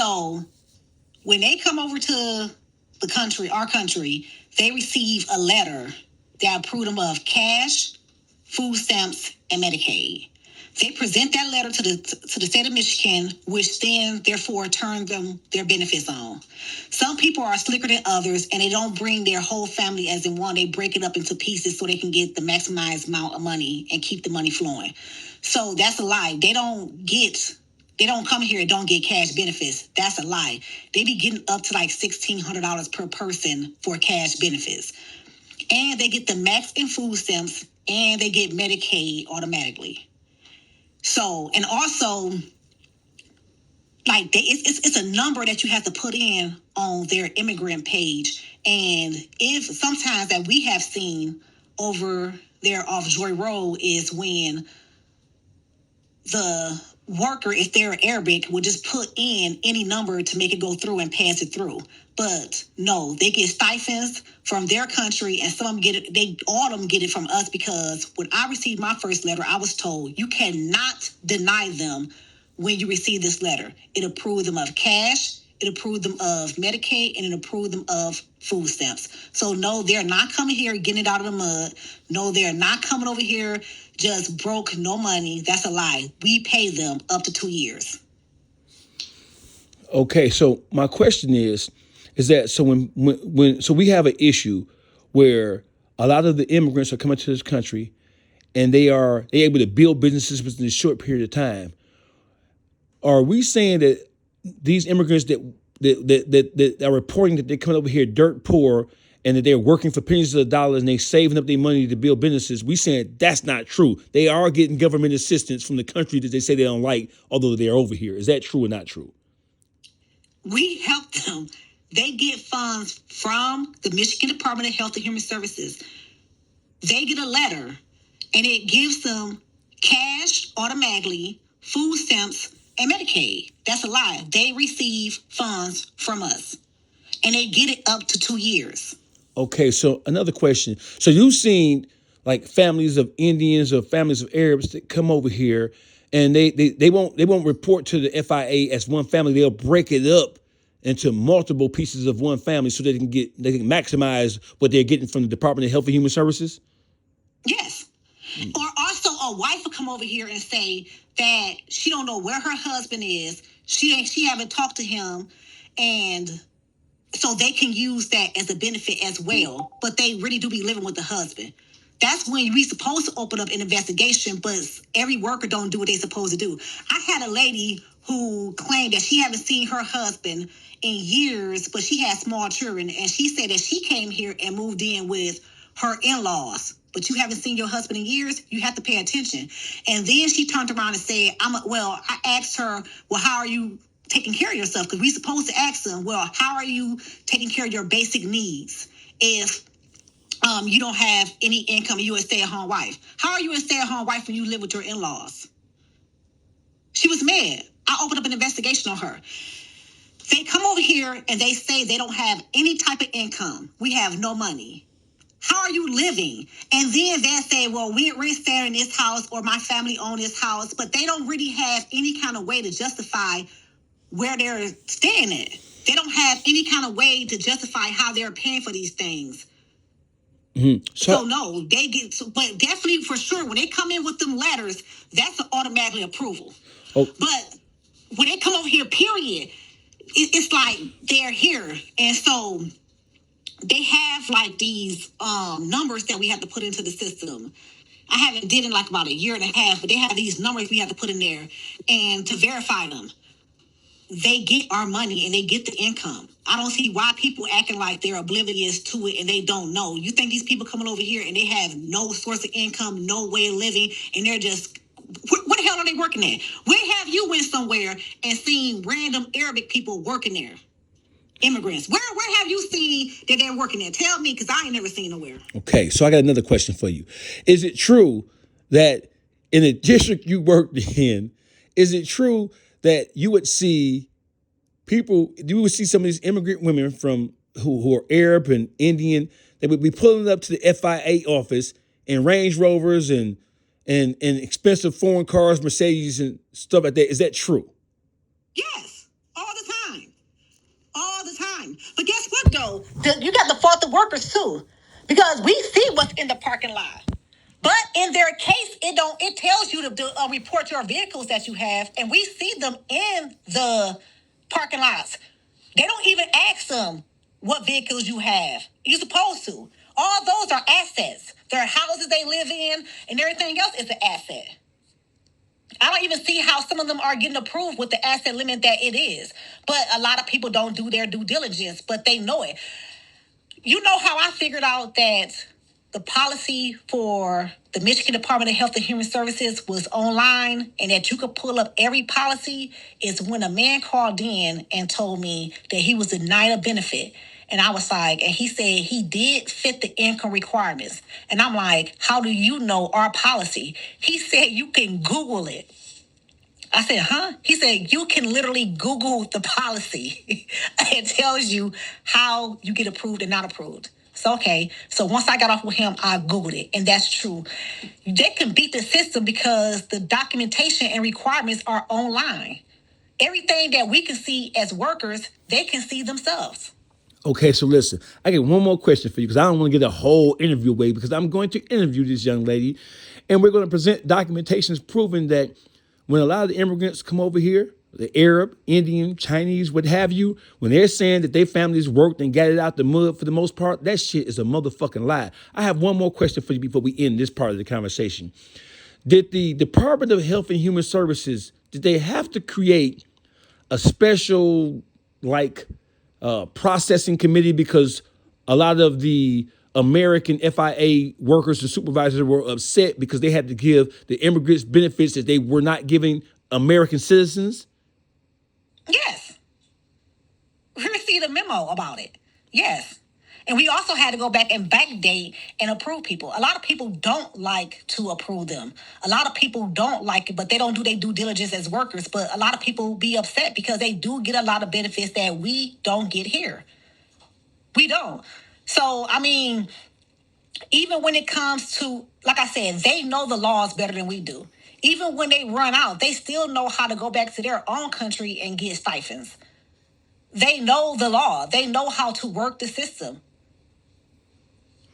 So when they come over to the country, our country, they receive a letter that approves them of cash, food stamps, and Medicaid. They present that letter to the state of Michigan, which then, therefore, turns them their benefits on. Some people are slicker than others, and they don't bring their whole family as in one. They break it up into pieces so they can get the maximized amount of money and keep the money flowing. So that's a lie. They don't come here and don't get cash benefits. That's a lie. They be getting up to like $1,600 per person for cash benefits. And they get the max in food stamps, and they get Medicaid automatically. So, and also, like, it's a number that you have to put in on their immigrant page. And if sometimes that we have seen over there off Joy Road is when the worker, if they're Arabic, will just put in any number to make it go through and pass it through. But no, they get stipends from their country, and some of them get it. All of them get it from us, because when I received my first letter, I was told you cannot deny them when you receive this letter. It approved them of cash, it approved them of Medicaid, and it approved them of food stamps. So no, they're not coming here getting it out of the mud. No, they're not coming over here just broke, no money. That's a lie. We pay them up to 2 years. Okay, so my question is that so when we have an issue where a lot of the immigrants are coming to this country and they're able to build businesses within a short period of time, are we saying that these immigrants that are reporting that they're coming over here dirt poor and that they're working for pennies of dollars and they're saving up their money to build businesses, we saying that's not true? They are getting government assistance from the country that they say they don't like, although they're over here. Is that true or not true? We help them. They get funds from the Michigan Department of Health and Human Services. They get a letter, and it gives them cash automatically, food stamps, and Medicaid. That's a lie. They receive funds from us, and they get it up to 2 years. Okay, so another question. So you've seen like families of Indians or families of Arabs that come over here, and they won't report to the FIA as one family. They'll break it up into multiple pieces of one family so they can maximize what they're getting from the Department of Health and Human Services. Yes. Or also a wife will come over here and say that she don't know where her husband is. She haven't talked to him, and so they can use that as a benefit as well. But they really do be living with the husband. That's when we supposed to open up an investigation, but every worker don't do what they supposed to do. I had a lady who claimed that she haven't seen her husband in years, but she had small children, and she said that she came here and moved in with her in-laws. But you haven't seen your husband in years, you have to pay attention. And then she turned around and said, I asked her, well, how are you taking care of yourself? Because we supposed to ask them, well, how are you taking care of your basic needs if you don't have any income and you're a stay-at-home wife? How are you a stay-at-home wife when you live with your in-laws? She was mad. I opened up an investigation on her. They come over here and they say they don't have any type of income. We have no money. How are you living? And then they say, well, we're staying in this house, or my family own this house, but they don't really have any kind of way to justify where they're staying at. They don't have any kind of way to justify how they're paying for these things. Mm-hmm. So no, they get, but definitely for sure, when they come in with them letters, that's an automatically approval. Oh. But when they come over here, period, it's like they're here. And so they have like these numbers that we have to put into the system. I haven't did in like about a year and a half, but they have these numbers we have to put in there, and to verify them, they get our money and they get the income. I don't see why people acting like they're oblivious to it and they don't know. You think these people coming over here and they have no source of income, no way of living, and they're just, what the hell are they working at? Where have you went somewhere and seen random Arabic people working there? Immigrants. Where have you seen that they're working there? Tell me, because I ain't never seen nowhere. Okay, so I got another question for you. Is it true that in the district you worked in, is it true that you would see some of these immigrant women from who are Arab and Indian, they would be pulling up to the FIA office in Range Rovers and expensive foreign cars, Mercedes and stuff like that? Is that true? Yes, all the time. time. But guess what, though? You got to fault the workers, too. Because we see what's in the parking lot. But in their case, it tells you to report your vehicles that you have, and we see them in the parking lots. They don't even ask them what vehicles you have. You're supposed to. All those are assets. Their houses they live in and everything else is an asset. I don't even see how some of them are getting approved with the asset limit that it is. But a lot of people don't do their due diligence, but they know it. You know how I figured out that the policy for the Michigan Department of Health and Human Services was online and that you could pull up every policy is when a man called in and told me that he was denied a benefit. And I was like, and he said he did fit the income requirements. And I'm like, how do you know our policy? He said, you can Google it. I said, huh? He said, you can literally Google the policy. It tells you how you get approved and not approved. So, okay. So once I got off with him, I Googled it. And that's true. They can beat the system because the documentation and requirements are online. Everything that we can see as workers, they can see themselves. Okay, so listen, I get one more question for you because I don't want to get a whole interview away because I'm going to interview this young lady and we're going to present documentations proving that when a lot of the immigrants come over here, the Arab, Indian, Chinese, what have you, when they're saying that their families worked and got it out the mud for the most part, that shit is a motherfucking lie. I have one more question for you before we end this part of the conversation. Did the Department of Health and Human Services, did they have to create a special, processing committee because a lot of the American FIA workers and supervisors were upset because they had to give the immigrants benefits that they were not giving American citizens? Yes. We received a memo about it. Yes. And we also had to go back and backdate and approve people. A lot of people don't like to approve them. A lot of people don't like it, but they don't do their due diligence as workers. But a lot of people be upset because they do get a lot of benefits that we don't get here. We don't. So, I mean, even when it comes to, like I said, they know the laws better than we do. Even when they run out, they still know how to go back to their own country and get stipends. They know the law. They know how to work the system.